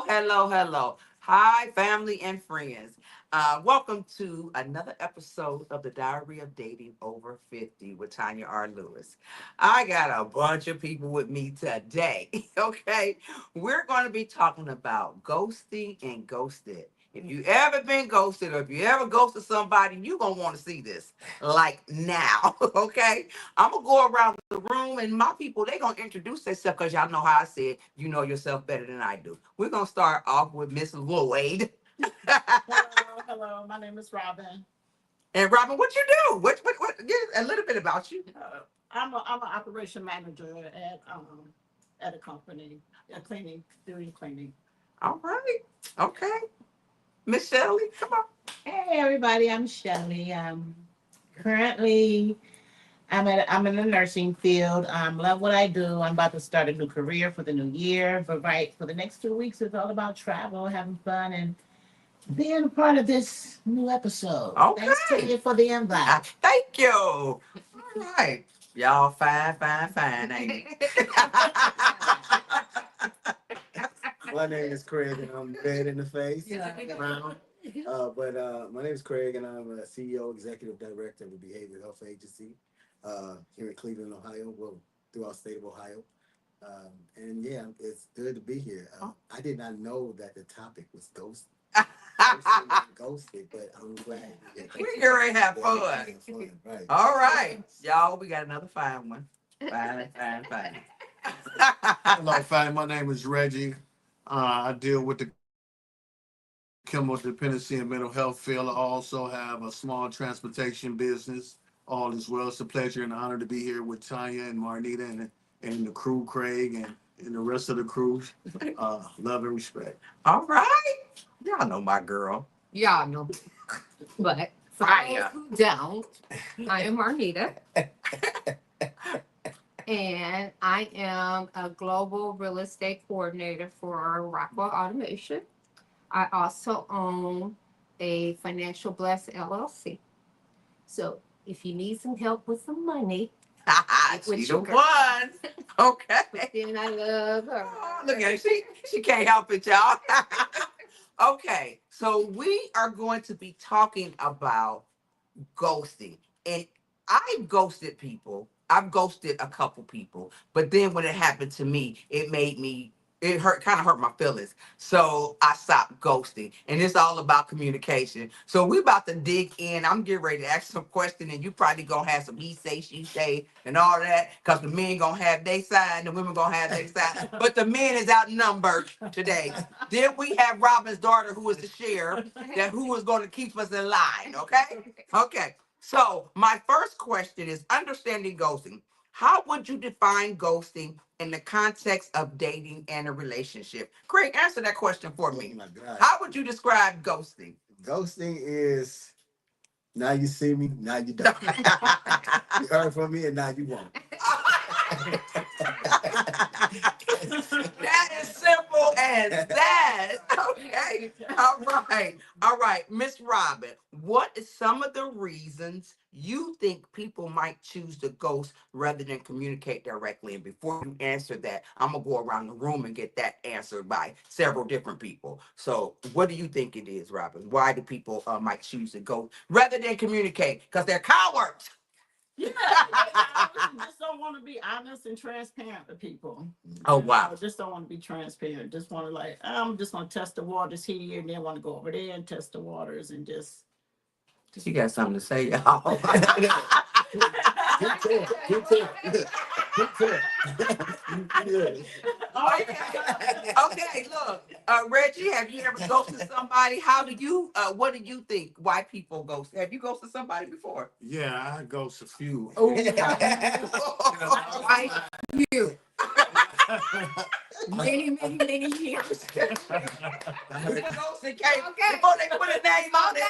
hello. Hi, family and friends. Welcome to another episode of the Diary of Dating Over 50 with Tonya R. Lewis. I got a bunch of people with me today, okay? We're going to be talking about ghosting and ghosted. If you ever been ghosted or if you ever ghosted somebody, you're going to want to see this like now, okay? I'm going to go around the room and my people, they going to introduce themselves because y'all know how I said, you know yourself better than I do. We're going to start off with Miss Lloyd. Hello. My name is Robin. And Robin, what you do? What? Get a little bit about you. I'm an operation manager at a company, doing cleaning. All right. Okay. Miss Shelley, come on. Hey everybody, I'm Shelly. Currently I'm in the nursing field. Love what I do. I'm about to start a new career for the new year. But right for the next 2 weeks, it's all about travel, having fun, and being a part of this new episode. Okay. Thanks to you for the invite. Thank you. All right. Y'all fine, ain't it? My name is Craig, and I'm red in the face. Brown. My name is Craig, and I'm a CEO, Executive Director of the Behavioral Health Agency here in Cleveland, Ohio, well, throughout the state of Ohio. And yeah, it's good to be here. I did not know that the topic was ghosting. Ghosted, but I'm glad. We get ready to have fun. Right. All right. Y'all, we got another fine one. Fine. Hello, family. My name is Reggie. I deal with the chemical dependency and mental health field. I also have a small transportation business. All is well. It's a pleasure and honor to be here with Tanya and Marnita and the crew, Craig, and the rest of the crew. Love and respect. All right. Y'all know my girl. Y'all know. But for those who don't, I am Marnita. And I am a global real estate coordinator for Rockwell Automation. I also own a Financial Bless LLC. So if you need some help with some money, She's the one. Okay. then I love her. Oh, look at her. She can't help it, y'all. Okay, so we are going to be talking about ghosting. And I've ghosted people. I've ghosted a couple people. But then when it happened to me, it kind of hurt my feelings. So I stopped ghosting. And it's all about communication. So we about to dig in. I'm getting ready to ask some questions, and you probably gonna have some he say, she say, and all that. Because the men gonna have their side, and the women gonna have their side. But the men is outnumbered today. Then we have Robin's daughter, who is the sheriff, who is going to keep us in line. Okay. So my first question is understanding ghosting. How would you define ghosting in the context of dating and a relationship? Craig, answer that question for me. Oh my God. How would you describe ghosting? Ghosting is now you see me, now you don't. You heard from me, and now you won't. That is simple as that. Okay. All right. Miss Robin, what is some of the reasons you think people might choose to ghost rather than communicate directly? And before you answer that, I'm going to go around the room and get that answered by several different people. So what do you think it is, Robin? Why do people might choose to ghost rather than communicate? Because they're cowards. Yeah, I just don't want to be honest and transparent with people. Oh, wow. I just don't want to be transparent. Just want to I'm just going to test the waters here, and then want to go over there and test the waters and just. She got something to say, y'all. Get to it. Okay, look, Reggie, have you ever ghosted somebody? What do you think? Why people ghost? Have you ghosted somebody before? Yeah, I ghost a few. Right, you. Many years. Ghosted came before they put a name on it.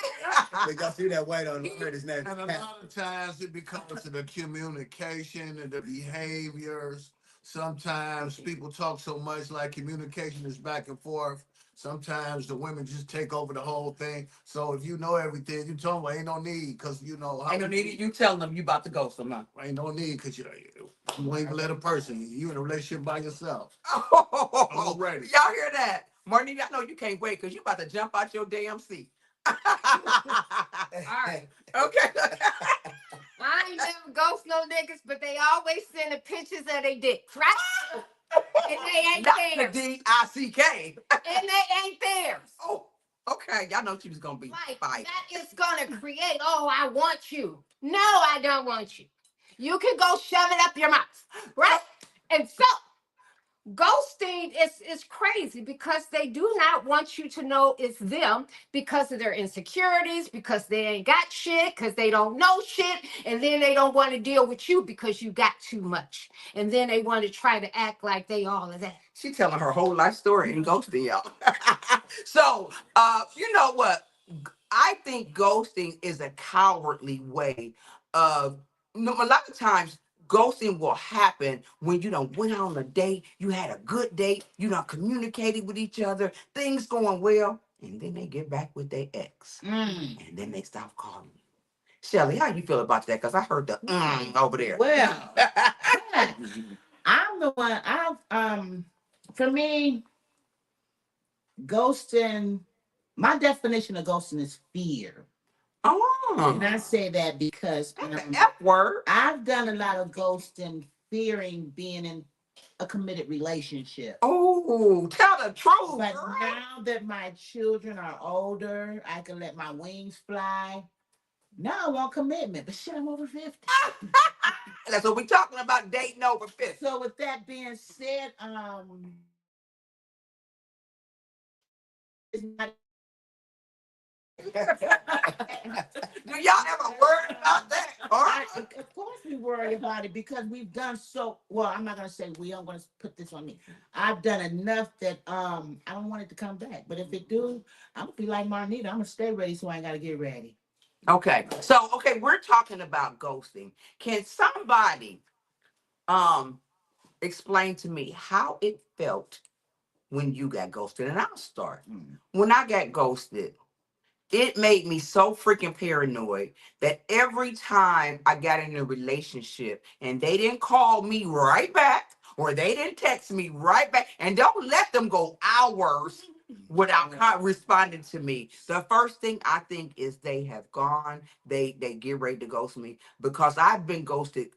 They got through that white on heard his name. And a lot of times it becomes the communication and the behaviors. Sometimes people talk so much like communication is back and forth. Sometimes the women just take over the whole thing. So if you know everything, you tell them, well, ain't no need, because you know. Ain't no need. You telling them you about to ghost them, huh? Ain't no need, because you ain't gonna let a person. You in a relationship by yourself. Oh, Already. y'all hear that? Marnita, I know you can't wait because you about to jump out your damn seat. right. Okay. I ain't never ghost no niggas, but they always sending pictures of their dicks, right? And they ain't Not theirs. the D-I-C-K. And they ain't theirs. Oh, okay. Y'all know she was going to be Like, fighting. that is gonna create, oh, I want you. No, I don't want you. You can go shove it up your mouth, right? And so, ghosting is crazy because they do not want you to know it's them because of their insecurities, because they ain't got shit, because they don't know shit, and then they don't want to deal with you because you got too much. And then they want to try to act like they all of that. She telling her whole life story and ghosting y'all. So, you know what? I think ghosting is a cowardly way of, a lot of times ghosting will happen when you don't went on a date, you had a good date, you don't communicated with each other, things going well, and then they get back with their ex. And then they stop calling you. Shelly, how you feel about that? Because I heard the over there. Well, I'm the one. For me, ghosting. My definition of ghosting is fear. And I say that because The F word. I've done a lot of ghosting, fearing being in a committed relationship. Oh, tell the truth. But girl. now that my children are older, I can let my wings fly. Now I want commitment, but shit, I'm over 50. That's what we're talking about, dating over 50. So with that being said, it's not. Do y'all ever worry about that? Of course we worry about it because we've done so well. I'm not gonna say we. I'm gonna put this on me. I've done enough that I don't want it to come back. But if it do, I'm gonna be like Marnita. I'm gonna stay ready, so I ain't gotta get ready. Okay, so we're talking about ghosting. Can somebody explain to me how it felt when you got ghosted? And I'll start. When I got ghosted, it made me so freaking paranoid that every time I got in a relationship and they didn't call me right back or they didn't text me right back, and don't let them go hours without responding to me. The first thing I think is they have gone, they get ready to ghost me because I've been ghosted,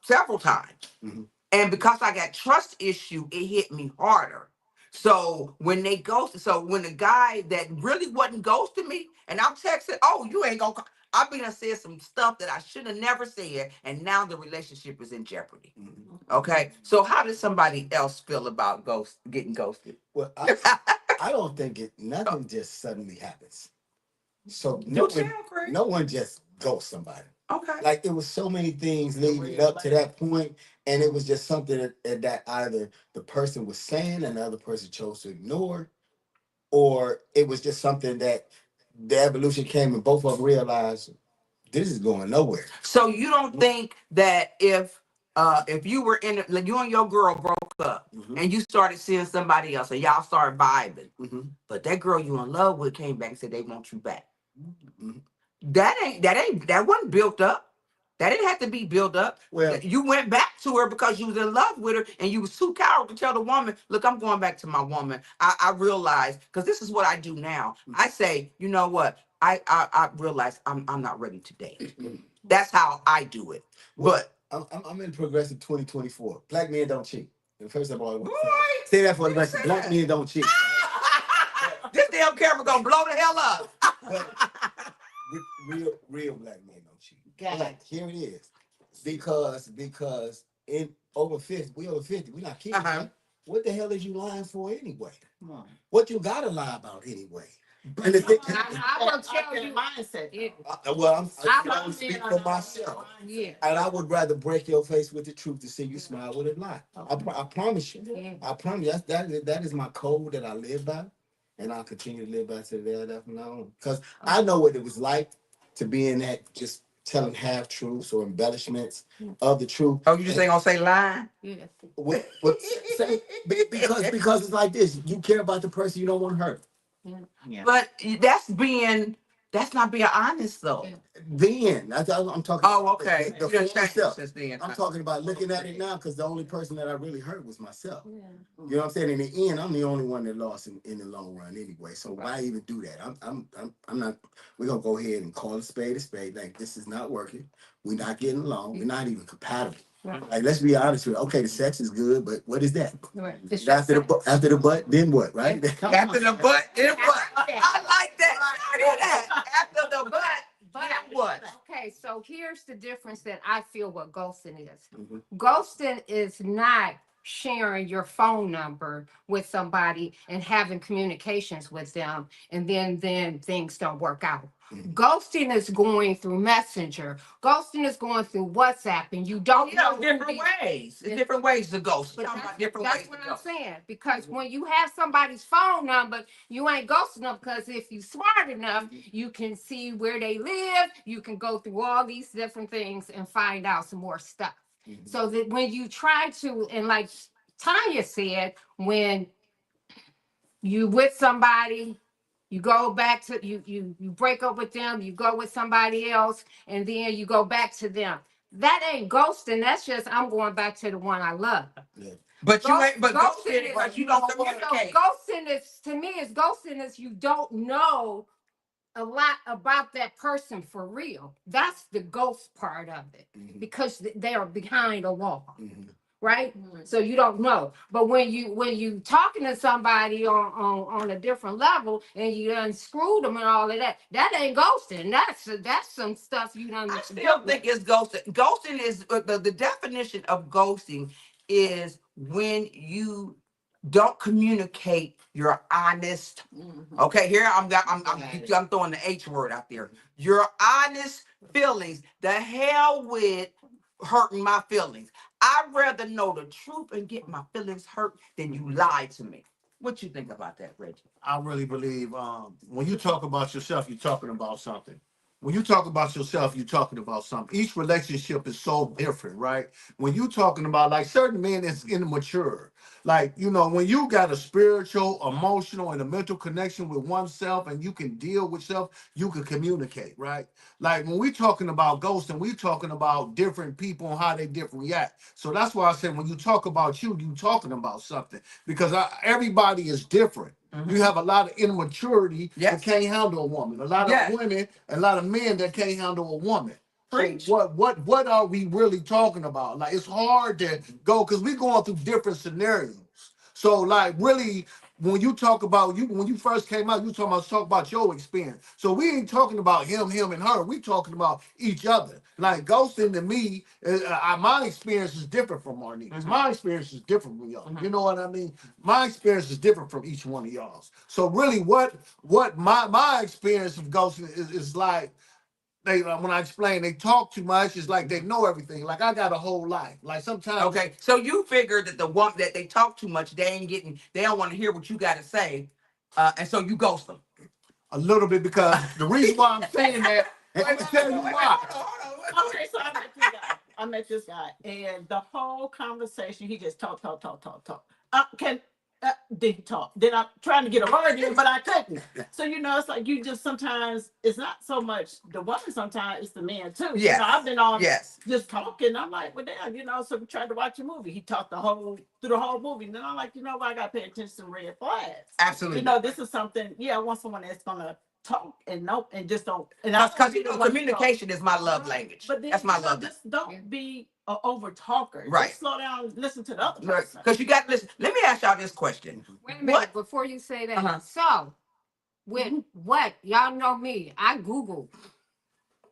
several times. Mhm. And because I got trust issue, it hit me harder. So when they ghosted, so when the guy that really wasn't ghosting me, and I'm texting, oh, you ain't gonna call. I've been and said some stuff that I should have never said, and now the relationship is in jeopardy. Okay, so how does somebody else feel about getting ghosted? Well, I don't think nothing just suddenly happens. So no one just ghosts somebody. Okay. Like it was so many things leading up to that point, and it was just something that either the person was saying and the other person chose to ignore, or it was just something that the evolution came and both of them realized this is going nowhere. So you don't think that if you were like you and your girl broke up and you started seeing somebody else and y'all started vibing, but that girl you in love with came back and said they want you back. That wasn't built up. That didn't have to be built up. Well, you went back to her because you was in love with her and you was too coward to tell the woman, look, I'm going back to my woman. I realized, because this is what I do now. I say, you know what? I realize I'm not ready to date. That's how I do it. But I'm in progressive 2024. Black men don't cheat. And first of all, say that for the rest. Black men don't cheat. This damn camera gonna blow the hell up. real black men don't cheat. But here it is. Because in over 50, we over 50, we not kidding. What the hell is you lying for anyway? Come on. What you gotta lie about anyway? And the thing, I will tell you mindset. I'm speaking for myself. Yeah. And I would rather break your face with the truth to see you smile with a lie. I promise you. Yeah. I promise you. That is my code that I live by. And I'll continue to live by to the day I die from now on. Because I know what it was like to be in that just telling half truths or embellishments of the truth. Oh, you just ain't gonna say lie? Yeah. Because it's like this. You care about the person you don't want to hurt. Yeah. But that's being That's not being honest though. Yeah. Then I'm talking. Oh, okay. The You done former changed self. since then. I'm talking about looking at it now because the only person that I really hurt was myself. Yeah. You know what I'm saying? In the end, I'm the only one that lost in the long run anyway. So why even do that? I'm not. We're gonna go ahead and call a spade a spade. Like this is not working. We're not getting along. We're not even compatible. Right. Like let's be honest with you. Okay, the sex is good, but what is that? Right. It's After just after the butt, then what? Right? After the butt, then what? I like that. I hear that. After the butt, then what? okay, so here's the difference that I feel what ghosting is. Mhm. Ghosting is not sharing your phone number with somebody and having communications with them and then things don't work out. Mhm. Ghosting is going through Messenger. Ghosting is going through WhatsApp and you don't Yeah, know who different these- ways. There's different ways to ghost. But Talking about that's, different that's ways what to I'm ghost. saying. Because when you have somebody's phone number, you ain't ghosting them because if you smart enough, you can see where they live. You can go through all these different things and find out some more stuff. Mhm. So that when you try to, and like Tanya said, when you with somebody, you go back to you break up with them, you go with somebody else, and then you go back to them. That ain't ghosting. That's just I'm going back to the one I love. Yeah. But you ain't, but Ghosting ghosting is- because you don't So communicate. ghosting is to me is ghosting is you don't know a lot about that person for real. That's the ghost part of it Mhm. because they are behind a wall, Mhm. right? So you don't know. But when you talking to somebody on a different level and you unscrew them and all of that, that ain't ghosting. That's some stuff you done. I still think it's ghosting. Ghosting is the definition of ghosting is when you don't communicate your honest. Mhm. Okay, here I'm throwing the H word out there. Your honest feelings. The hell with hurting my feelings. I'd rather know the truth and get my feelings hurt than you lie to me. What you think about that, Reggie? I really believe when you talk about yourself, you're talking about something. When you talk about yourself, you're talking about something. Each relationship is so different, right? When you talking about like certain men is immature. Like, you know, when you got a spiritual, emotional, and a mental connection with oneself and you can deal with self, you can communicate, right? Like when we talking about ghosting, we talking about different people and how they different react. So that's why I said when you talk about you talking about something because everybody is different. You have a lot of immaturity Yes. that can't handle a woman. A lot Yes. of women, a lot of men that can't handle a woman. Preach. So what are we really talking about? Like it's hard to go because we're going through different scenarios. So like really when you talk about you when you first came out, you talk about your experience. So we ain't talking about him, and her. We talking about each other. Like ghosting to me, my experience is different from Marnique's. Mhm. My experience is different from y'all. Mhm. You know what I mean? My experience is different from each one of y'all's. So really, what my experience of ghosting is like. They when I explain, they talk too much. It's like they know everything. Like I got a whole life. Like sometimes. Okay, so you figure that the one that they talk too much, they don't want to hear what you got to say, and so you ghost them. A little bit because the reason why I'm saying that, let me tell you why. Okay, so I met this guy, and the whole conversation, he just talk. Did he talk? Then I'm trying to get a word in, but I couldn't. So it's like you just sometimes it's not so much the woman, sometimes it's the man too. Yes. I've been on Yes. just talking. I'm like, well, damn, so we tried to watch a movie. He talked through the whole movie, and then I'm like, what, I got to pay attention to red flags. Absolutely. This is something. Yeah, I want someone that's gonna talk and know and just don't. And Because communication is my love language. But then, That's my love. just don't be an over talker. Right. Just slow down and listen to the other Right. person. Because you got to listen. Let me ask y'all this question. Wait a minute before you say that. Uh-huh. So, with what y'all know me, I Googled,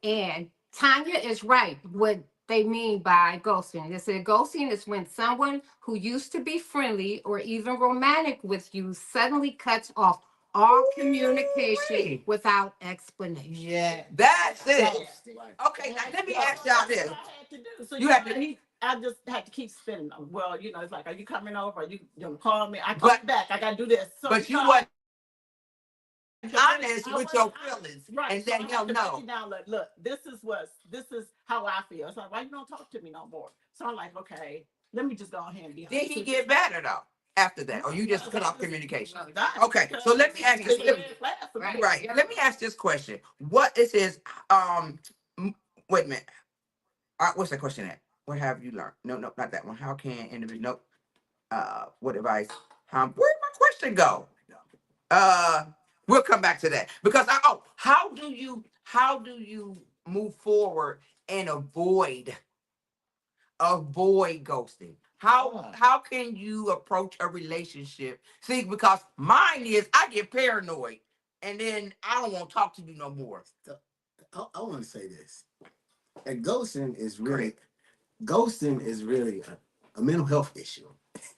and Tanya is right. What they mean by ghosting. They said ghosting is when someone who used to be friendly or even romantic with you suddenly cuts off all communication without explanation. Yeah. That's it. Ghosting. Okay, now let me ask y'all this. That's what I had to do. So You have to- I just had to keep spinning them. Well, it's like, are you coming over? Are you gonna call me? I call But- you back. I gotta do this. So, But you wasn't honest I with wasn't your honest. feelings Right. and So let I had him to break know. it down, like, look, this is how I feel. It's like, why you don't talk to me no more? So I'm like, okay, let me just go ahead and be Did honest. he get better though? after that, or you just cut off communication? Not Okay, so let me ask you. It's a red flag for me. Right. Let me ask this question. What it says? Wait a minute. What's the question at? What have you learned? No, no, not that one. How can individual? Nope. What advice? Where'd my question go? Uh, we'll come back to that because how do you move forward and avoid ghosting? How can you approach a relationship? See, because mine is I get paranoid and then I don't want to talk to you no more. I want to say this. And ghosting is really Great. a mental health issue.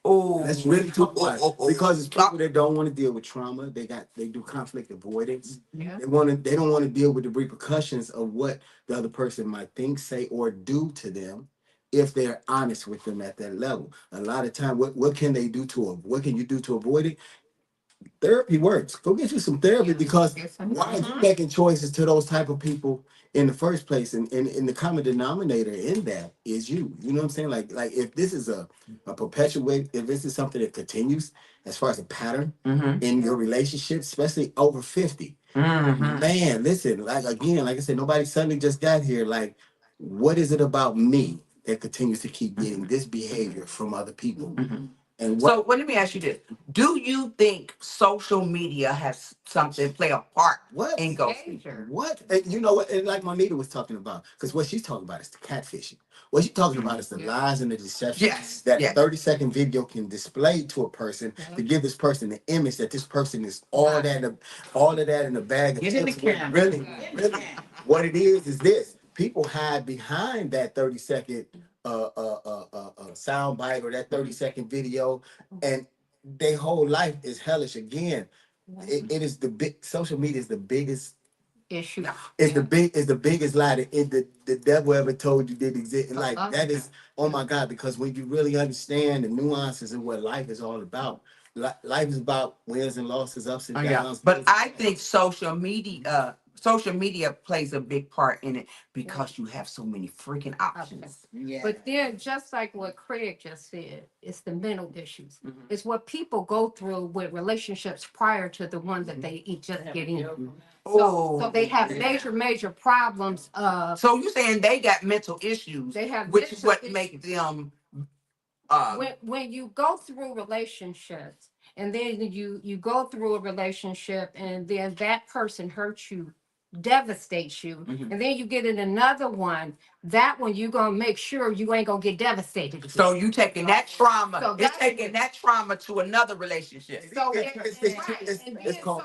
Oh, That's really too much because it's people that don't want to deal with trauma. They do conflict avoidance. Yeah. They don't want to deal with the repercussions of what the other person might think, say, or do to them if they're honest with them at that level. A lot of time, what can they do what can you do to avoid it? Therapy works. Go get you some therapy because why are you making choices to those type of people in the first place? And the common denominator in that is you. You know what I'm saying? Like if this is a perpetuate, if this is something that continues as far as a pattern in your relationship, especially over 50. Man, listen, like again, like I said, nobody suddenly just got here. Like, what is it about me that continues to keep getting this behavior from other people? And so let me ask you this. Do you think social media has something play a part in ghosting? What? And you know what? And like Monita was talking about, because what she's talking about is the catfishing. What she's talking about is the lies and the deception that a 30-second video can display to a person to give this person the image that this person is all of that in a bag of chips. Really, what it is this. People hide behind that 30-second sound bite or that 30-second video, and their whole life is hellish. Again, it is the big social media is the biggest issue. it's the biggest lie that the devil ever told you did exist. And like that is, oh my God, because when you really understand the nuances of what life is all about, life is about wins and losses, ups and downs. But I think social media plays a big part in it because you have so many freaking options. But then, just like what Craig just said, it's the mental issues. It's what people go through with relationships prior to the one that they just get in. So they have major problems. So you saying they got mental issues, They have which is mental what issues. make them. When you go through relationships and then you go through a relationship and then that person hurts you, devastates you, and then you get in another one, that one you're gonna make sure you ain't gonna get devastated again. So you taking that trauma, So it's taking that trauma to another relationship. So it's called.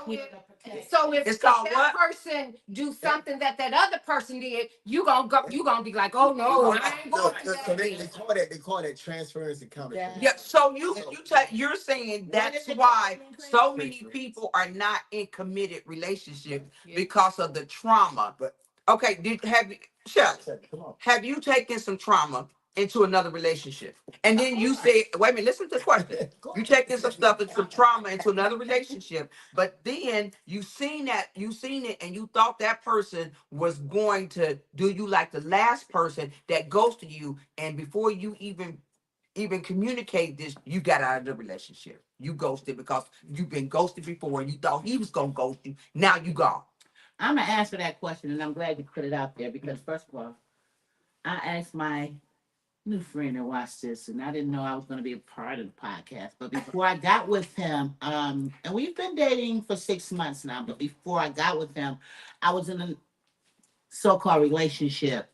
So if It's called that what? person do something that other person did, you gonna be like, oh no, I ain't going to So that. they call that transference and counterfeit. Yeah, so you're saying that's why so many people are not in committed relationships because of the trauma. But okay, have you taken some trauma into another relationship? And then you say, wait a minute, listen to the question. You taking some stuff and some trauma into another relationship, but then you seen it and you thought that person was going to do you like the last person that ghosted you, and before you even communicate this, you got out of the relationship. You ghosted because you've been ghosted before and you thought he was gonna ghost you. Now you gone. I'm gonna answer that question, and I'm glad you put it out there because first of all, I asked my new friend to watch this, and I didn't know I was gonna be a part of the podcast. But before I got with him, and we've been dating for 6 months now. But before I got with him, I was in a so-called relationship,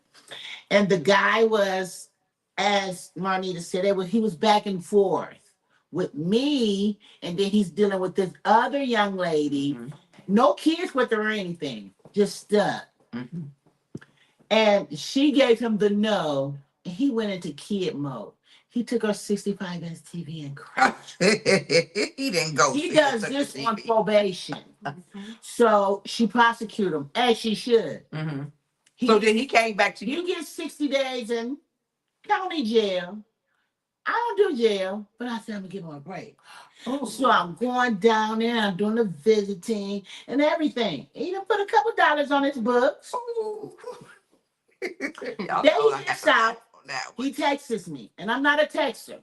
and the guy was, as Marnita said, he was back and forth with me, and then he's dealing with this other young lady. No kids with her or anything, just stuck. And she gave him the no, and he went into kid mode. He took her 65-inch TV and crashed. He didn't go. He does this on probation. So she prosecuted him, as she should. So then he came back to you. You get 60 days in county jail. I don't do jail, but I said I'm gonna give him a break. So I'm going down there, I'm doing the visiting and everything. He done put a couple dollars on his books. Then he gets out. He texts me, and I'm not a texter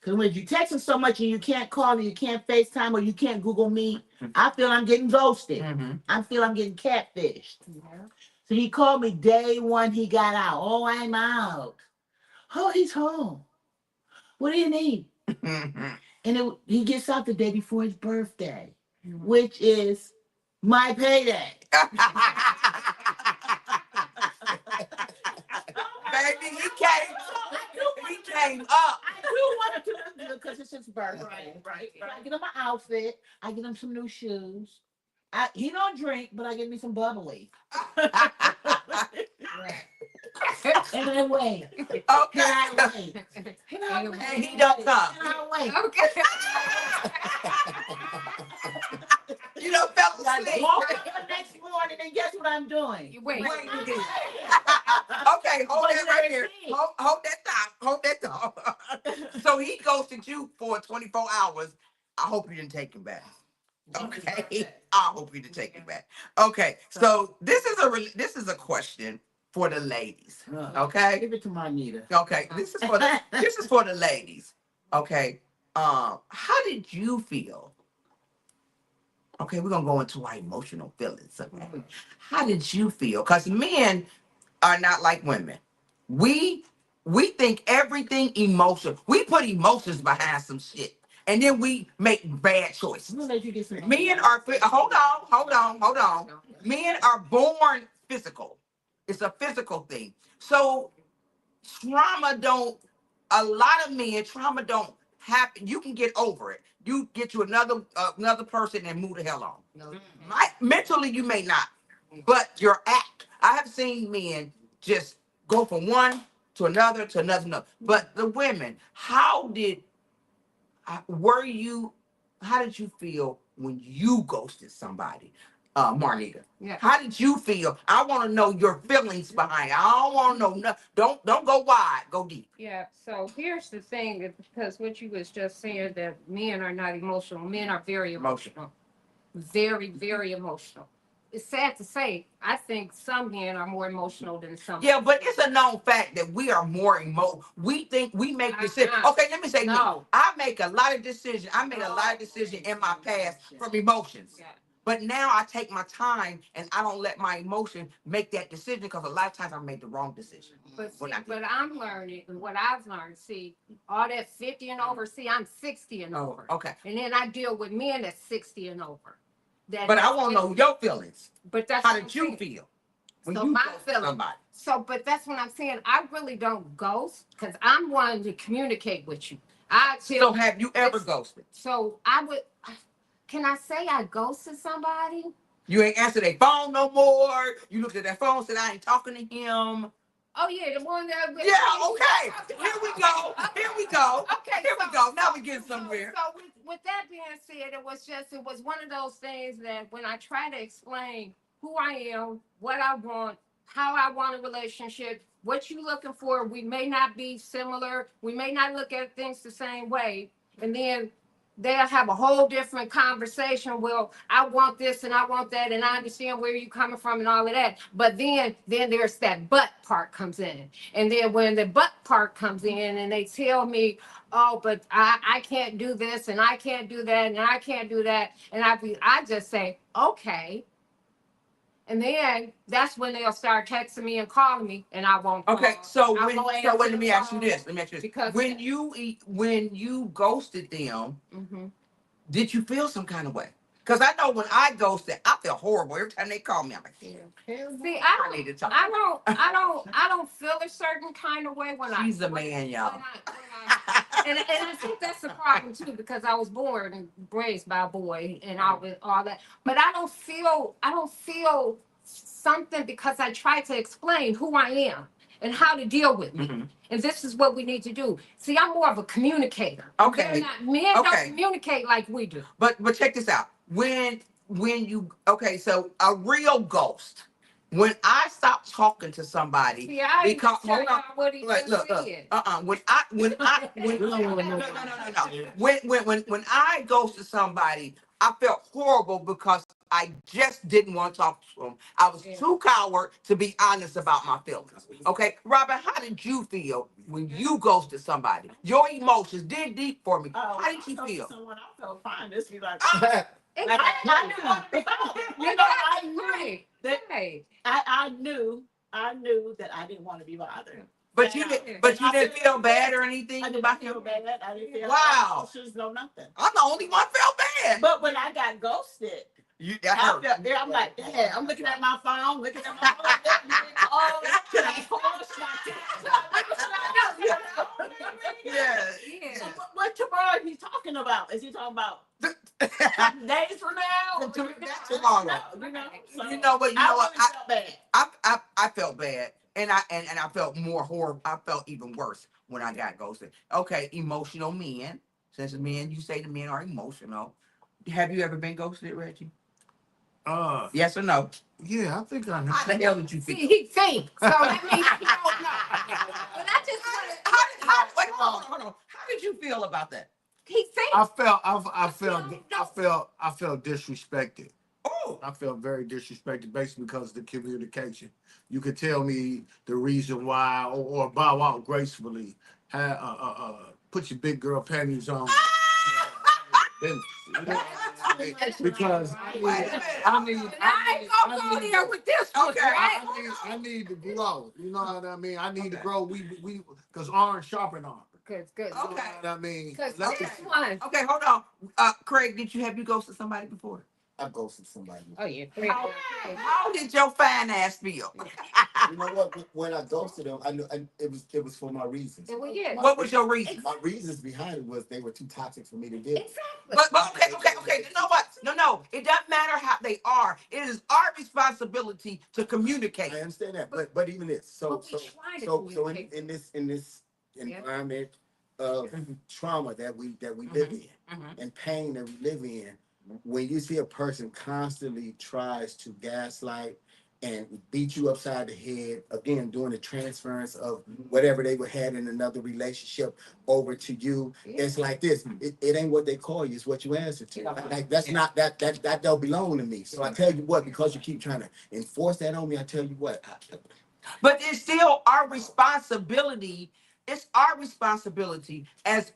Because when you texting so much and you can't call and you can't FaceTime or you can't Google Meet, I feel I'm getting ghosted. I feel I'm getting catfished. Yeah. So he called me day one he got out. Oh, I'm out. Oh, he's home. What do you need? And he gets out the day before his birthday, which is my payday. Baby, he came up. I do want to do because it's his birthday. Right. I get him an outfit. I get him some new shoes. He don't drink, but I get me some bubbly. And I wait. Okay. And I wait. And he don't come. And I wait. Okay. You don't fell I asleep. woke up the next morning and guess what I'm doing? You wait. Okay, hold that right here. Hold that thought. Hold that thought. So he ghosted you for 24 hours. I hope you didn't take him back. Okay. I hope you didn't take him back. Okay. So this is a question for the ladies. Okay. Give it to Marnita. Okay. This is for the ladies. Okay. How did you feel? Okay, we're gonna go into our emotional feelings. Okay? How did you feel? Because men are not like women. We think everything emotional. We put emotions behind some shit, and then we make bad choices. Men are hold on. Men are born physical. It's a physical thing. So trauma don't. A lot of men trauma don't happen. You can get over it. You get to another person and move the hell on. Mentally, you may not, but your act. I have seen men just go from one to another to another. But the women, how did you feel when you ghosted somebody, Marnita? Yeah. How did you feel? I want to know your feelings behind it. I don't want to know. Don't go wide. Go deep. Yeah. So here's the thing, because what you was just saying, that men are not emotional. Men are very emotional. Very, very emotional. It's sad to say, I think some men are more emotional than some. Yeah, but it's a known fact that we are more emotional. We think we make decisions. Okay, let me say me. I make a lot of decisions. I made a lot of decisions in my past from emotions. Yeah. But now I take my time and I don't let my emotion make that decision, because a lot of times I made the wrong decision. But I'm learning, and what I've learned, see, all that 50 and over, see, I'm 60 and over. Okay. And then I deal with men that's 60 and over. But I want to know your feelings. But that's how did you feel when you ghosted somebody? So, but that's what I'm saying. I really don't ghost, because I'm wanting to communicate with you. So have you ever ghosted? So can I say I ghosted somebody? You ain't answered their phone no more. You looked at their phone, said I ain't talking to him. Oh yeah, the one that. Yeah, okay. Here we go. Okay. Here we go. Now we get somewhere. So with that being said, it was one of those things that when I try to explain who I am, what I want, how I want a relationship, what you looking for, we may not be similar. We may not look at things the same way. And then they'll have a whole different conversation. Well, I want this and I want that, and I understand where you're coming from and all of that. But then there's that but part comes in. And then when the but part comes in and they tell me, oh, but I can't do this and I can't do that and I can't do that. And I just say, okay. And then that's when they'll start texting me and calling me, and I won't call. Okay, let me ask you this. Because when you ghosted them, did you feel some kind of way? Because I know when I ghosted, I feel horrible every time they call me. I'm like, see, I don't feel a certain kind of way when She's a man, y'all. And I think that's the problem too, because I was born and raised by a boy and all that. But I don't feel something, because I try to explain who I am and how to deal with me. And this is what we need to do. See, I'm more of a communicator. Okay. Men don't communicate like we do. But check this out. So a real ghost. When I stop talking to somebody, see, because hold on, what he look, when I ghost to somebody, I felt horrible because I just didn't want to talk to him. I was too coward to be honest about my feelings. Okay, Robin, how did you feel when you ghosted somebody? Your emotions dig deep for me. Oh, How did you I feel? Someone I felt fine. This be like, Exactly. I didn't want to be bothered. You know, I knew Right. that Right. I knew that I didn't want to be bothered. But you And didn't. But you didn't feel bad or anything I about didn't feel him. bad. I didn't feel Wow. emotions, no nothing. I'm the only one felt bad. But when I got ghosted, That I hurt. felt, yeah, I'm like, yeah, I'm looking at my phone, looking at my phone. Oh, should I call? Should I text? Should I do? You know? Yeah. Yeah. So what tomorrow is he talking about? Is he talking about days from now? That's tomorrow. No, you know. So You know what? You I know what? really felt bad. I felt bad, and I felt more horrible. I felt even worse when I got ghosted. Okay, emotional men. Since men, you say the men are emotional. Have you ever been ghosted, Reggie? Yes or no? Yeah, I think I How the have. hell did you See, feel? he thinks. So that means he don't know. But I just Wait, hold on. How did you feel about that? he thinks. I felt disrespected. Oh, I felt very disrespected basically because of the communication. You could tell me the reason why, or bow out gracefully. Put your big girl panties on. Because I ain't gonna go there with this one, Okay. right? I need to grow. You know what I mean? I need to grow. We because iron sharpen iron. Good. You know Okay. what I mean? Because That's this one. Okay, hold on. Craig, have you ghosted somebody before? I ghosted somebody. Oh yeah. How did your fine ass feel? You know what? When I ghosted them, I knew it was for my reasons. Well, yeah. What was your reason? My reasons behind it was they were too toxic for me to deal with. Exactly. But okay. You know what? No. It doesn't matter how they are. It is our responsibility to communicate. I understand that, but even this, But we try to so communicate. in this Yeah. environment of trauma that we live in and pain that we live in, when you see a person constantly tries to gaslight and beat you upside the head, again doing the transference of whatever they would had in another relationship over to you, it's like this. It ain't what they call you, it's what you answer to. Like that's not that don't belong to me. So I tell you what, because you keep trying to enforce that on me, I tell you what. But it's still our responsibility. It's our responsibility as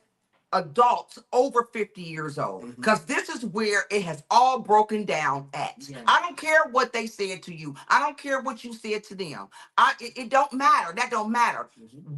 adults over 50 years old, because this is where it has all broken down at. I don't care what they said to you. I don't care what you said to them. It don't matter. That don't matter.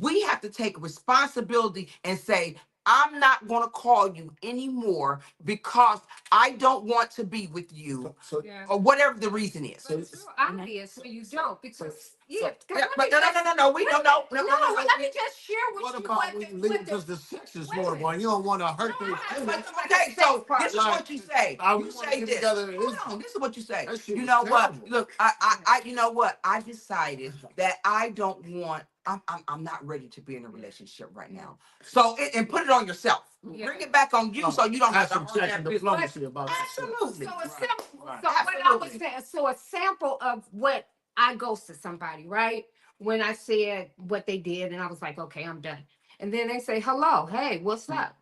We have to take responsibility and say, I'm not going to call you anymore because I don't want to be with you, Yeah. or whatever the reason is. But it's real obvious when you don't, because Yeah, but no. We don't know. No. Let me just share with What you about when you leave because the sex is horrible and you don't want to hurt No, them? Okay, so this is Like, what you say. I You wanna say get this. together and Hold on, this is what you say. That shit You was know what? terrible. Look, I you know what? I decided that I don't want. I'm not ready to be in a relationship right now. So and put it on yourself. Yeah. Bring it back on you, so you don't have Have to some hurt sex that and business. diplomacy about this. Absolutely. So a Right, sample. right. So what I was Absolutely. saying. So a sample of what I ghosted somebody, right? When I said what they did, and I was like, okay, I'm done. And then they say, hello, hey, what's up?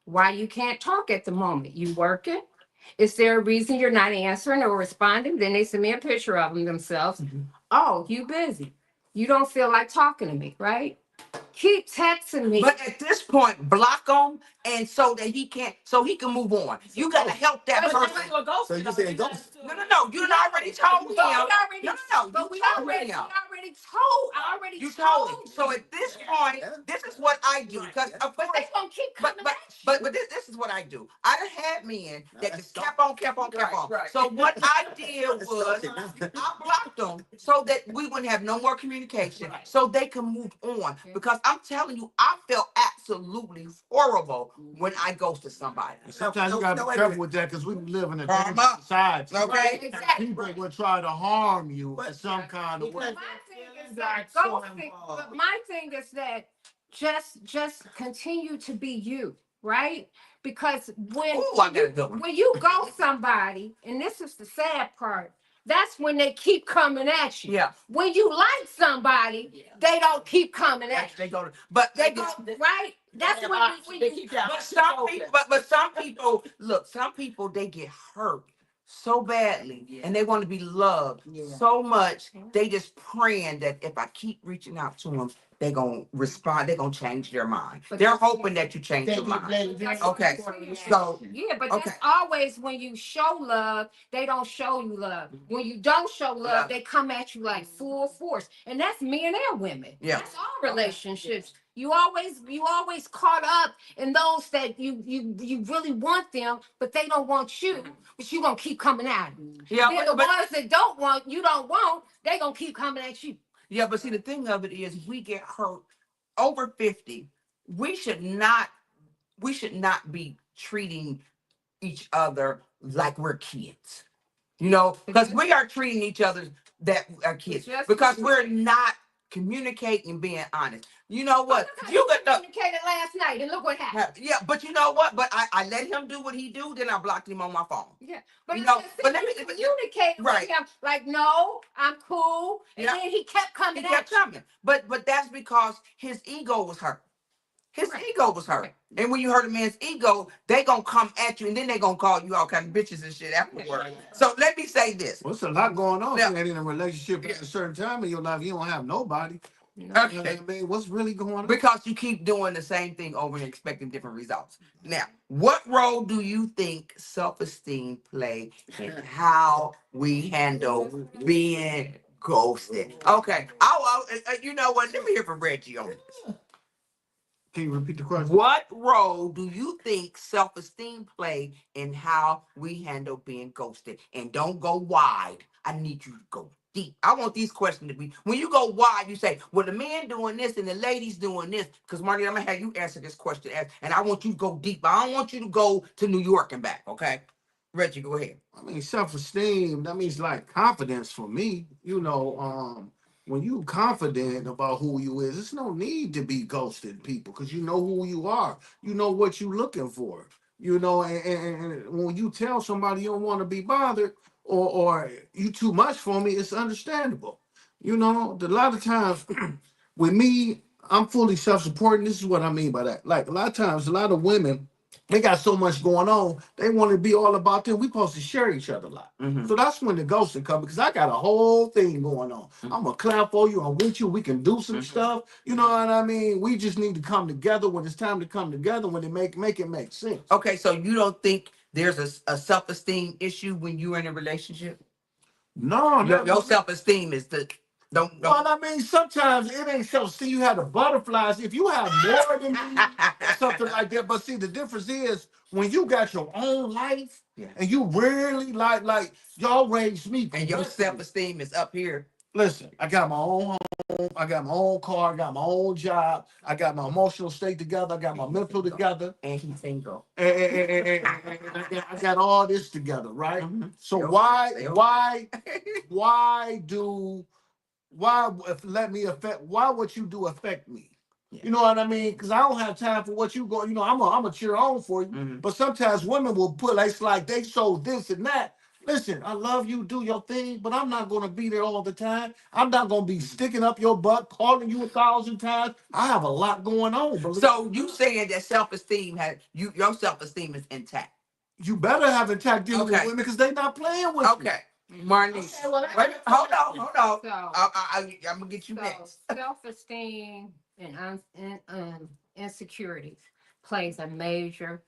Why you can't talk at the moment? You working? Is there a reason you're not answering or responding? Then they send me a picture of them themselves. Oh, you busy. You don't feel like talking to me, right? Keep texting me. But at this point, block him, and so that he can't, so he can move on. You gotta help that But person. so you saying ghost? No. You done already told him. But we already, No. but You we told already, him. I already You told him. told So you. at this point, this is what I do. Because of But course, they gonna keep but coming but at you. but this is what I do. I done had men that just That's kept on. Right. So what I did was I blocked them so that we wouldn't have no more communication, so they can move on. Because I'm telling you, I felt absolutely horrible when I ghosted somebody. Sometimes you gotta be careful with that because we live in a Karma. dangerous society. Okay. Exactly. People will try to harm you in some kind of way. My thing is that ghosting, but my thing is that just continue to be you, right? Because Ooh, I got a good one. when you go somebody, and this is the sad part, that's when they keep coming at you. Yeah. When you like somebody, they don't keep coming at you. They go to, but They go right. That's when you But some people, look, some people they get hurt so badly, and they want to be loved so much. They just praying that if I keep reaching out to them, they gonna respond. They gonna change their mind. They're hoping that you change your mind. Okay, so yeah, but okay. that's always when you show love, they don't show you love. When you don't show love, they come at you like full force, and that's men and women. Yeah. That's all relationships. You always caught up in those that you really want them, but they don't want you. But you gonna keep coming at them. Yeah, Then the ones that don't want you don't want, they gonna keep coming at you. Yeah, but see, the thing of it is, we get hurt over 50. We should not be treating each other like we're kids. You know, because we are treating each other that are kids because we're not communicating and being honest. You know what? You communicated last night, and look what happened. Yeah, but you know what? But I let him do what he do, then I blocked him on my phone. Yeah, but you you know, but let me communicate with him like, no, I'm cool, and then he kept coming. But that's because his ego was hurt. His ego was hurt. And when you hurt a man's ego, they gonna come at you, and then they gonna call you all kind of bitches and shit afterward. So let me say this. Well, it's a lot going on. If you ain't in a relationship at a certain time in your life, you don't have nobody. Okay. I mean, what's really going on? Because you keep doing the same thing over and expecting different results. Now, what role do you think self-esteem play in how we handle being ghosted? Okay. You know what? Let me hear from Reggie on this. Can you repeat the question? What role do you think self-esteem play in how we handle being ghosted? And don't go wide. I need you to go deep. I want these questions to be, when you go wide, you say, well, the man doing this and the lady's doing this. Because, Marty, I'm going to have you answer this question. And I want you to go deep. I don't want you to go to New York and back, okay? Reggie, go ahead. I mean, self-esteem, that means like confidence for me. You know, when you confident about who you is, there's no need to be ghosting people because you know who you are. You know what you're looking for. You know, and when you tell somebody you don't want to be bothered or you too much for me, it's understandable. You know, a lot of times with me, I'm fully self-supporting. This is what I mean by that. Like a lot of times, a lot of women, they got so much going on. They want to be all about them. We supposed to share each other a lot. Mm-hmm. So that's when the ghosting comes because I got a whole thing going on. Mm-hmm. I'm going to clap for you. I'm with you. We can do some stuff. You know what I mean? We just need to come together when it's time to come together, when it make it make sense. Okay, so you don't think there's a self-esteem issue when you're in a relationship? No. Your self-esteem is the... Don't. Well, I mean, sometimes it ain't self-esteem. You have the butterflies. If you have more than me, or something like that. But see, the difference is when you got your own life and you really like y'all raised me. And your self-esteem is up here. Listen, I got my own home. I got my own car. I got my own job. I got my emotional state together. I got my mental together. And he's single. And I got all this together, right? Mm-hmm. So why what you do affect me? Yeah. You know what I mean? Because I don't have time for what you go. You know, I'm a cheer on for you. Mm-hmm. But sometimes women will put like they show this and that. Listen, I love you, do your thing, but I'm not going to be there all the time. I'm not going to be sticking up your butt, calling you 1,000 times. I have a lot going on. So you saying that self-esteem your self-esteem is intact? You better have intact dealing with women because they're not playing with you. Marnice. Okay, well, hold on. So, I'm gonna get you next. Self-esteem and insecurities plays a major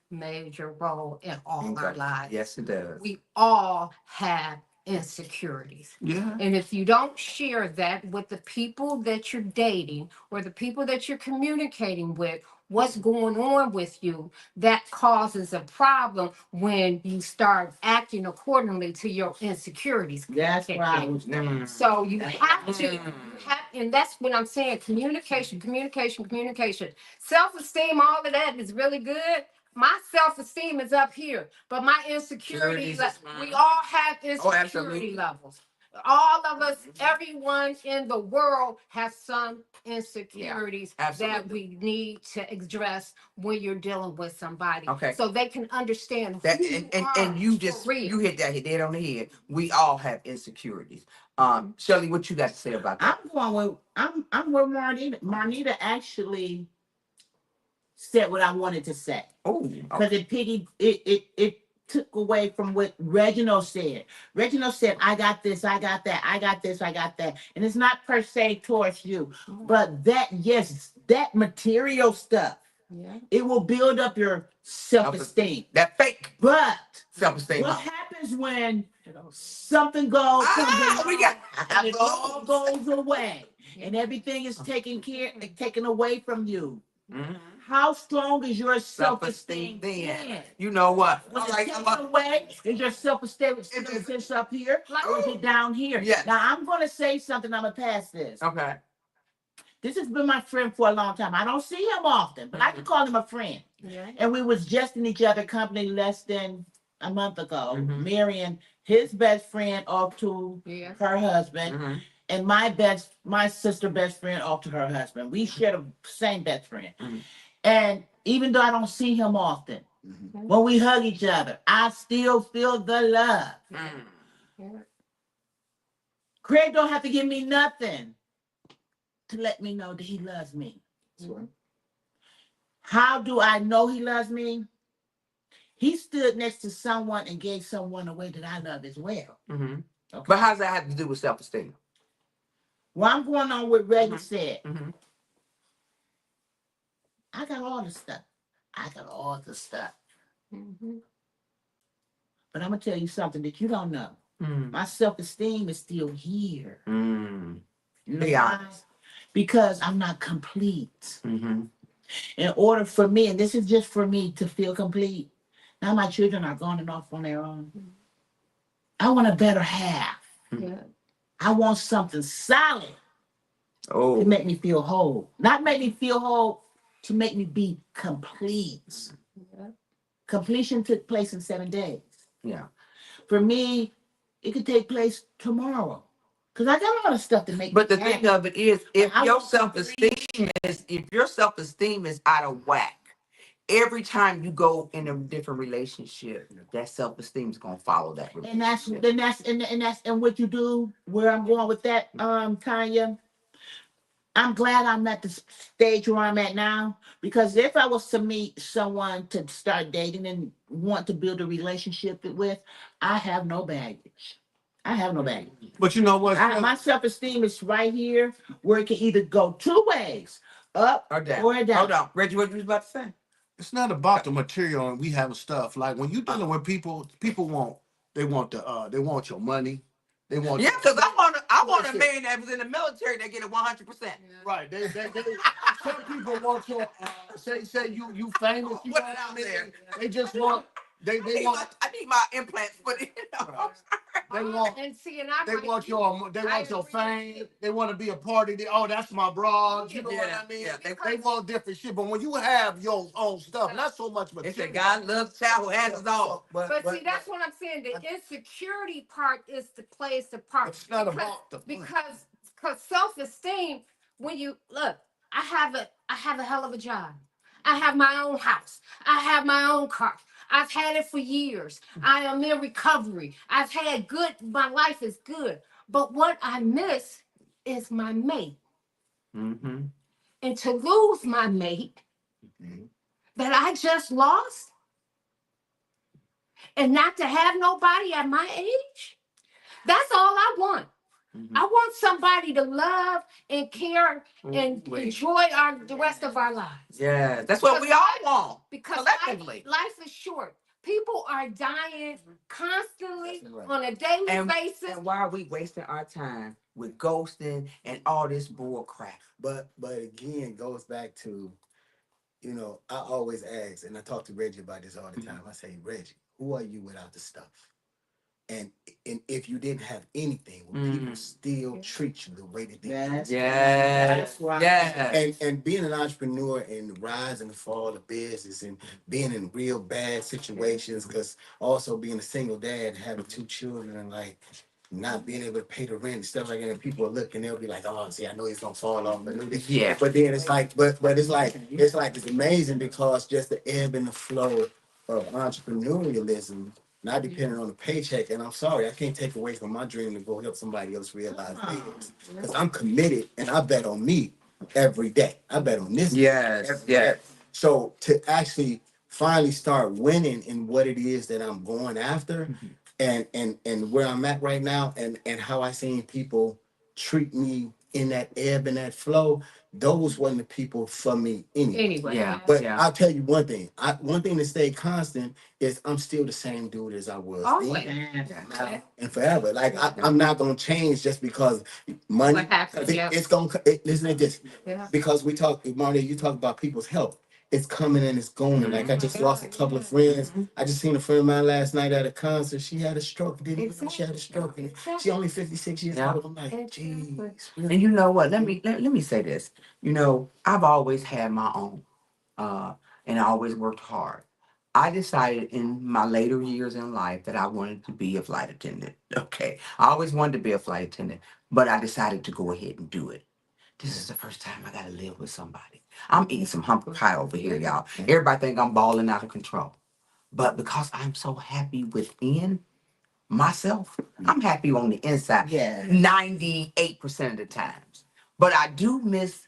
role in all our lives. Yes, it does. We all have insecurities. Yeah. And if you don't share that with the people that you're dating or the people that you're communicating with, what's going on with you, that causes a problem when you start acting accordingly to your insecurities. That's what I was doing. So you have to, and that's what I'm saying, communication. Self-esteem, all of that is really good. My self-esteem is up here, but my insecurities, we all have insecurity levels. All of us, everyone in the world has some insecurities that we need to address when you're dealing with somebody. Okay. So they can understand that, and you hit that head on the head. We all have insecurities. Shirley, what you got to say about that? I'm where Marnita actually said what I wanted to say. Oh, because it took away from what Reginald said. Reginald said, I got this, I got that, I got this, I got that. And it's not per se towards you, but that, yes, that material stuff, Yeah. it will build up your self-esteem. That fake But self-esteem. what happens when something goes, we got and it all goes away, and everything is taken away from you? Mhm. How strong is your Self-esteem self-esteem then. then? You know what? When All it's right, taken away, is your self-esteem sits up here, or is it down here? Yes. Now I'm gonna say something. I'm gonna pass this. Okay. This has been my friend for a long time. I don't see him often, but I can call him a friend. Yeah. And we was just in each other company less than a month ago, Mhm. marrying his best friend off to Yeah. her husband, Mhm. and my sister best friend off to her husband. We share the same best friend. Mhm. And even though I don't see him often, when we hug each other, I still feel the love. Mm. Yeah. Craig don't have to give me nothing to let me know that he loves me. Mhm. How do I know he loves me? He stood next to someone and gave someone away that I love as well. Mhm. Okay. But how does that have to do with self-esteem? Well, I'm going on what Reggie said. Mhm. I got all the stuff. I got all the stuff. Mhm. But I'm going to tell you something that you don't know. Mm. My self-esteem is still here. Mm. You know Be why? honest. Because I'm not complete. Mhm. In order for me, and this is just for me to feel complete, now my children are going off on their own. I want a better half. Yeah. I want something solid to Oh. make me feel whole. Not make me feel whole, to make me be complete. Yeah. Completion took place in 7 days. Yeah. For me, it could take place tomorrow. Because I got all the stuff to make But me the happy. thing of it is, if I your want self-esteem is out of whack, every time you go in a different relationship, that self-esteem is gonna follow that And that's relationship. then that's what you do. Where I'm going with that, Tanya. I'm glad I'm at the stage where I'm at now, because if I was to meet someone to start dating and want to build a relationship with, I have no baggage. I have no baggage. But you know what? My self-esteem is right here, where it can either go 2 ways, up Or down. or down. Hold on, Reggie, what you was about to say? It's not about the material and we have stuff. Like when you dealing with people, they want your money. They want Yeah, because I want a Listen. man that was in the military that get it 100%. Right. They some people want your say you famous. You Put know it what I out mean? there. They just want they want I need my implants put in. they want And see, and I they like want you. your they I want your agree with fame. you. They want to be a party. Oh, that's my broad. You know what Yeah, I mean? yeah, They want different shit. But when you have your own stuff, not so much They material. said God loves child who has his all. But see, that's what I'm saying. The insecurity part is the plays the part. It's not about the money. Because self-esteem, when you look, I have a hell of a job. I have my own house. I have my own car. I've had it for years. I am in recovery. I've had good, my life is good. But what I miss is my mate. Mm-hmm. And to lose my mate that I just lost, and not to have nobody at my age, that's all I want. Mm-hmm. I want somebody to love and care and enjoy the rest of our lives. Yeah, that's what we all want. Because collectively, life is short. People are dying constantly on a daily basis. And why are we wasting our time with ghosting and all this bull crap? But again, it goes back to, I always ask, and I talk to Reggie about this all the time. I say, Reggie, who are you without the stuff? And if you didn't have anything, would people still treat you the way that they do? That's right. And being an entrepreneur and the rise and the fall of business and being in real bad situations, because also being a single dad, having 2 children, and like not being able to pay the rent and stuff like that, and people are looking, they'll be like, "Oh, see, I know he's gonna fall off." Yeah. But then it's like, but it's amazing, because just the ebb and the flow of entrepreneurialism, not depending on the paycheck. And I'm sorry, I can't take away from my dream to go help somebody else realize theirs, because I'm committed and I bet on me every day. I bet on this. Yes, every yes. day. So to actually finally start winning in what it is that I'm going after, and where I'm at right now, and how I seen people treat me in that ebb and that flow, those weren't the people for me anyway. Anyway. Yeah. But Yeah. I'll tell you one thing. One thing to stay constant is I'm still the same dude as I was Always. then Yeah. now and forever. Like I'm not gonna change just because money. What happened? Yeah. It's gonna. Listen to this. Yeah. Because we talk, Marty, you talk about people's health. It's coming and it's going. Like I just lost a couple of friends. I just seen a friend of mine last night at a concert. She had a stroke. Didn't even know she had a stroke. And she only 56 years Yeah. old. I'm like, jeez. And you know what? Let me say this. You know, I've always had my own, and I always worked hard. I decided in my later years in life that I wanted to be a flight attendant. Okay, I always wanted to be a flight attendant, but I decided to go ahead and do it. This is the first time I got to live with somebody. I'm eating some humble pie over here, y'all. Everybody think I'm balling out of control, but because I'm so happy within myself, I'm happy on the inside. Yeah. 98% of the times. But I do miss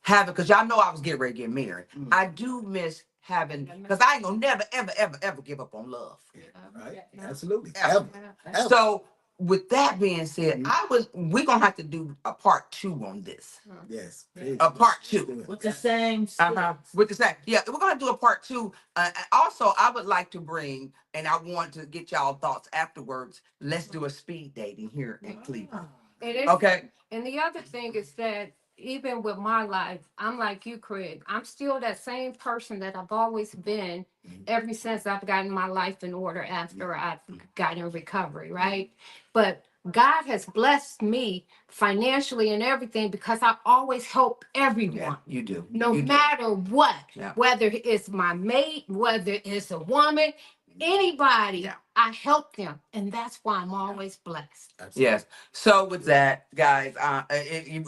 having, because y'all know I was getting ready to get married. I do miss having, because I ain't gonna never, ever, ever, ever give up on love. Right? Absolutely. Ever. Ever. So with that being said, we're gonna have to do a part 2 on this. Yes. Please. A part Let's 2. do it. With the same. With the same, yeah, we're gonna do a part 2. And also, I would like to bring, and I want to get y'all thoughts afterwards. Let's do a speed dating here in Cleveland. It is. Okay. And the other thing is that even with my life, I'm like you, Craig. I'm still that same person that I've always been ever since I've gotten my life in order after I got in recovery, right? But God has blessed me financially and everything because I always help everyone. Yeah, you do. No You do. matter what, Yeah. whether it's my mate, whether it's a woman, anybody, Yeah. I help them. And that's why I'm always blessed. Yes. So with that, guys,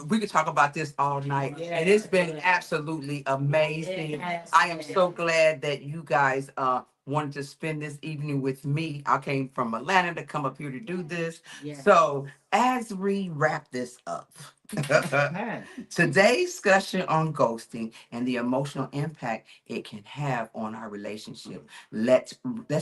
we could talk about this all night, and it's been absolutely amazing. I am so glad that you guys wanted to spend this evening with me. I came from Atlanta to come up here to do this. So as we wrap this up, today's discussion on ghosting and the emotional impact it can have on our relationship. Let's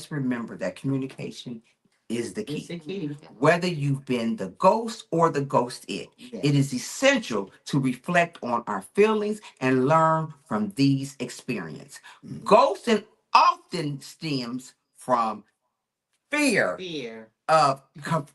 remember that communication is the It's the key. key. Whether you've been the ghost or the ghosted, it is essential to reflect on our feelings and learn from these experiences. Ghosting often stems from fear Fear. of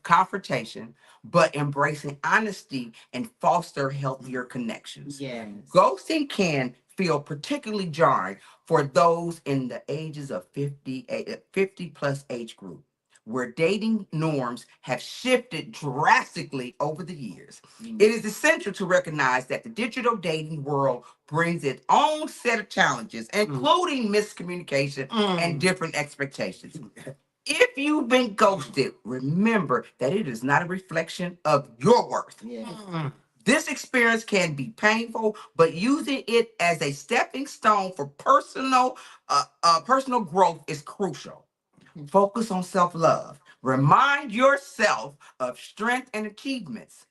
confrontation, but embracing honesty and foster healthier connections. Yes. Ghosting can feel particularly jarring for those in the ages of 50 plus age group, where dating norms have shifted drastically over the years. It is essential to recognize that the digital dating world brings its own set of challenges, including miscommunication and different expectations. If you've been ghosted, remember that it is not a reflection of your worth. Yeah. This experience can be painful, but using it as a stepping stone for personal growth is crucial. Focus on self-love. Remind yourself of strength and achievements.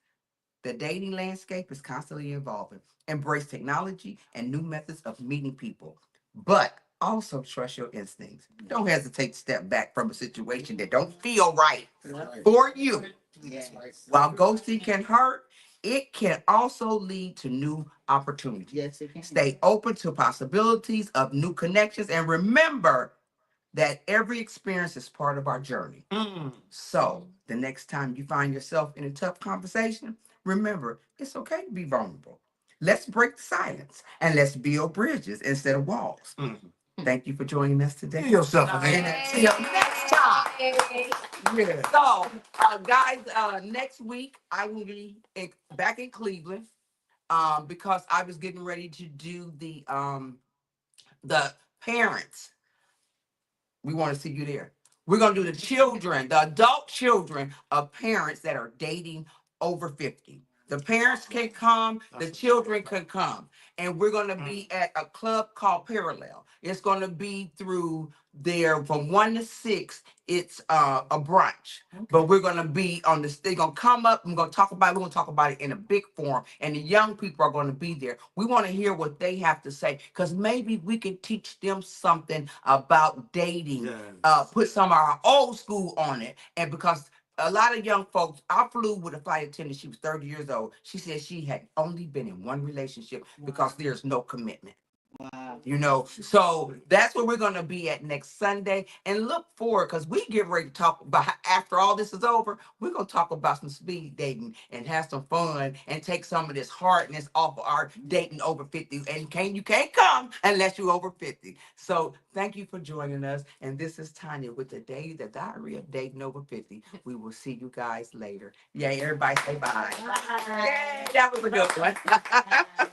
The dating landscape is constantly evolving. Embrace technology and new methods of meeting people, but also trust your instincts. Don't hesitate to step back from a situation that don't feel right for you. Yes. While ghosting can hurt, it can also lead to new opportunities. Yes, it can. Stay open to possibilities of new connections and remember that every experience is part of our journey. So the next time you find yourself in a tough conversation, remember it's okay to be vulnerable. Let's break the silence and let's build bridges instead of walls. Thank you for joining us today. Give yourself a hand. And until next time. Yeah. So, guys, next week I will be back in Cleveland because I was getting ready to do the parents. We want to see you there. We're going to do the children, the adult children of parents that are dating over 50. The parents can come, the children can come. And we're gonna be at a club called Parallel. It's gonna be through there from 1 to 6. It's a brunch. But we're gonna be on this, they're gonna come up, we're gonna talk about it in a big forum, and the young people are gonna be there. We wanna hear what they have to say, because maybe we can teach them something about dating, put some of our old school on it. And because a lot of young folks, I flew with a flight attendant, she was 30 years old. She said she had only been in one relationship because there's no commitment. Wow. You know, so that's where we're gonna be at next Sunday, and look forward, because we get ready to talk about, after all this is over, we're gonna talk about some speed dating and have some fun and take some of this hardness off of our dating over 50. And you can't come unless you're over 50. So thank you for joining us. And this is Tonya with the diary of dating over 50. We will see you guys later. Yay, everybody say bye. Bye. Yay, that was a good one.